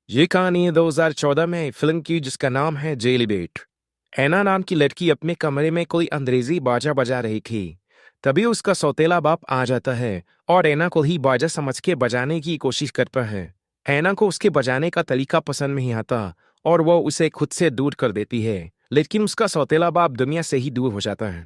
ये कहानी है 2014 में फिल्म की जिसका नाम है जेलिब्रेट। ऐना नाम की लड़की अपने कमरे में कोई अंग्रेजी बाजा बजा रही थी। तभी उसका सौतेला बाप आ जाता है और ऐना को ही बाजा समझ के बजाने की कोशिश करता है। ऐना को उसके बजाने का तरीका पसंद नहीं आता और वो उसे खुद से दूर कर देती है, लेकिन उसका सौतेला बाप दुनिया से ही दूर हो जाता है।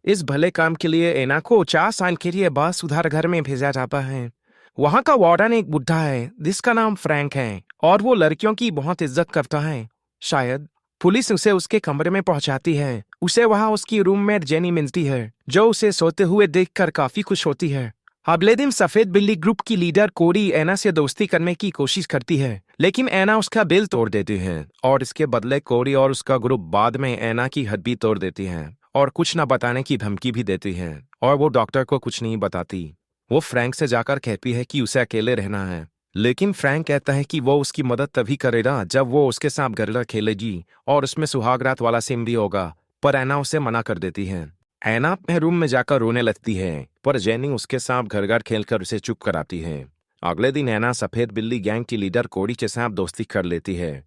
इस भले काम के लिए ऐना को 4 साल के लिए बाल सुधार घर में भेजा जाता है। वहां का वार्डन एक बुढ़ा है जिसका नाम फ्रैंक है और वो लड़कियों की बहुत इज्जत करता है। शायद पुलिस उसे उसके कमरे में पहुंचाती है। उसे वहां उसकी रूममेट जेनी मिलती है जो उसे सोते हुए देखकर काफी खुश होती है। अगले दिन सफेद बिल्ली ग्रुप की लीडर कोरी ऐना से दोस्ती करने की कोशिश करती है, लेकिन ऐना उसका दिल तोड़ देती है और इसके बदले कोरी और उसका ग्रुप बाद में ऐना की हड्डी तोड़ देती है और कुछ न बताने की धमकी भी देती है और वो डॉक्टर को कुछ नहीं बताती। वो फ्रैंक से जाकर कहती है कि उसे अकेले रहना है, लेकिन फ्रैंक कहता है कि वो उसकी मदद तभी करेगा जब वो उसके साथ घर खेलेगी और उसमें सुहागरात वाला सीन भी होगा, पर ऐना उसे मना कर देती है। ऐना अपने रूम में जाकर रोने लगती है, पर जेनी उसके साथ घर खेलकर उसे चुप कराती है। अगले दिन ऐना सफेद बिल्ली गैंग की लीडर कोरी के साथ दोस्ती कर लेती है।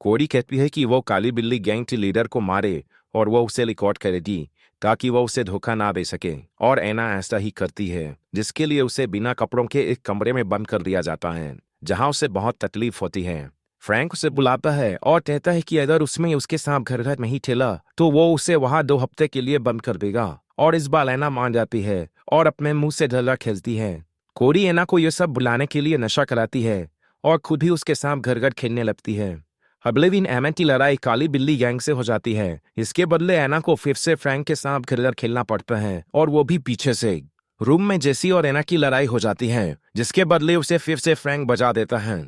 कोरी कहती है कि वो काली बिल्ली गैंग की लीडर को मारे और वो उसे रिकॉर्ड करेगी ताकि वो उसे धोखा ना दे सके, और ऐना ऐसा ही करती है, जिसके लिए उसे बिना कपड़ों के एक कमरे में बंद कर दिया जाता है जहां उसे बहुत तकलीफ होती है। फ्रैंक उसे बुलाता है और कहता है कि अगर उसमें उसके साथ घर नहीं ठेला तो वो उसे वहां 2 हफ्ते के लिए बंद कर देगा, और इस बार ऐना मान जाती है और अपने मुंह से ढलर खेलती है। कोरी ऐना को यह सब बुलाने के लिए नशा कराती है और खुद भी उसके साथ घर खेलने लगती है। अगले दिन ऐना की लड़ाई काली बिल्ली गैंग से हो जाती है। इसके बदले ऐना को फिर से फ्रैंक के साथ घर खेलना पड़ता है, और वो भी पीछे से। रूम में जेसी और ऐना की लड़ाई हो जाती है, जिसके बदले उसे फिर से फ्रैंक बजा देता है।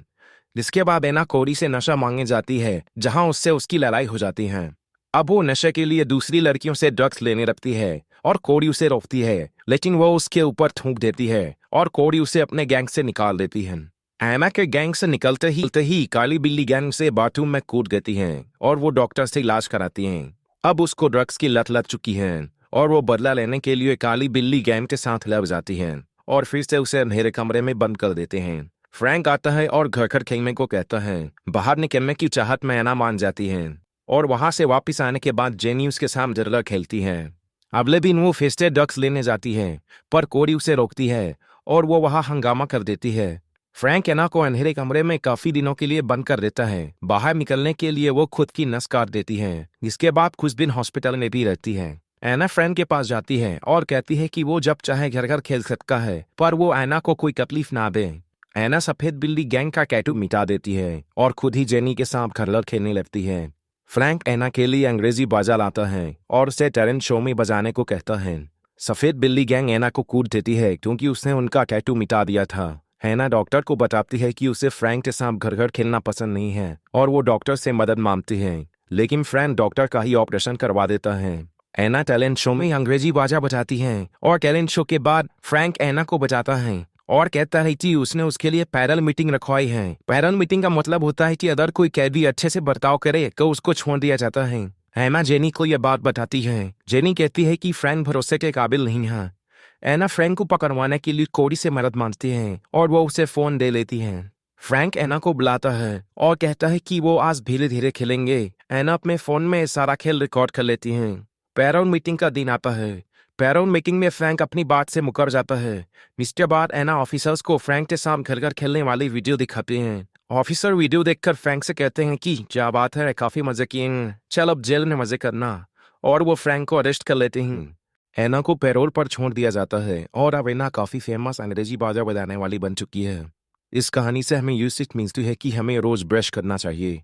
जिसके बाद ऐना कोरी से नशा मांगने जाती है जहां उससे उसकी लड़ाई हो जाती है। अब वो नशे के लिए दूसरी लड़कियों से ड्रग्स लेने लगती है और कोरी उसे रोकती है, लेकिन वो उसके ऊपर थूक देती है और कोरी उसे अपने गैंग से निकाल देती है। ऐना के गैंग से निकलते ही काली बिल्ली गैंग से बाथरूम में कूद गई हैं और वो डॉक्टर से इलाज कराती हैं। अब उसको ड्रग्स की लत लग चुकी है और वो बदला लेने के लिए काली बिल्ली गैंग के साथ लग जाती हैं और फिर से उसे अंधेरे कमरे में बंद कर देते हैं। फ्रैंक आता है और घर खेलने को कहता है। बाहर निकलने की चाहत में ऐना मान जाती है और वहां से वापस आने के बाद जेनी उसके साथ जरला खेलती है। अगले दिन वो फिर से ड्रग्स लेने जाती है, पर कोरी उसे रोकती है और वो वहां हंगामा कर देती है। फ्रैंक ऐना को अंधेरे कमरे में काफी दिनों के लिए बंद कर देता है। बाहर निकलने के लिए वो खुद की नस काट देती है, जिसके बाद कुछ दिन हॉस्पिटल में भी रहती है। ऐना फ्रैंक के पास जाती है और कहती है कि वो जब चाहे घर खेल सकता है, पर वो ऐना को कोई तकलीफ ना दे। ऐना सफेद बिल्ली गैंग का टैटू मिटा देती है और खुद ही जेनी के साथ घर खेलने लगती है। फ्रैंक ऐना के लिए अंग्रेजी बाजा लाता है और उसे टैलेंट शो में बजाने को कहता है। सफेद बिल्ली गैंग ऐना को कूद देती है क्योंकि उसने उनका टैटू मिटा दिया था। ऐना डॉक्टर को बताती है कि उसे फ्रैंक के साथ घर खेलना पसंद नहीं है और वो डॉक्टर से मदद मांगती है, लेकिन फ्रैंक डॉक्टर का ही ऑपरेशन करवा देता है। ऐना टैलेंट शो में अंग्रेजी बाजा बजाती है और टैलेंट शो के बाद फ्रैंक ऐना को बजाता है और कहता है कि उसने उसके लिए पैरल मीटिंग रखवाई है। पैरल मीटिंग का मतलब होता है कि अगर कोई कैदी अच्छे से बर्ताव करे तो उसको छोड़ दिया जाता है। ऐना जेनी को यह बात बताती है। जेनी कहती है कि फ्रैंक भरोसे के काबिल नहीं है। ऐना फ्रैंक को पकड़वाने के लिए कोरी से मदद मांगती है और वो उसे फोन दे लेती है। फ्रैंक ऐना को बुलाता है और कहता है कि वो आज धीरे धीरे खेलेंगे। ऐना अपने फोन में सारा खेल रिकॉर्ड कर लेती है। पैरोल मीटिंग का दिन आता है। पैरोल मीटिंग में फ्रैंक अपनी बात से मुकर जाता है। इसके बाद ऐना ऑफिसर्स को फ्रैंक के साथ घर खेलने वाली वीडियो दिखाते हैं। ऑफिसर वीडियो देखकर फ्रैंक से कहते हैं कि क्या बात है, काफी मजे किए, चल अब जेल में मजे करना, और वो फ्रैंक को अरेस्ट कर लेते हैं। ऐना को पैरोल पर छोड़ दिया जाता है और अब ऐना काफी फेमस अंग्रेजी बाजा बजाने वाली बन चुकी है। इस कहानी से हमें ये सीख मिलती है कि हमें रोज ब्रश करना चाहिए।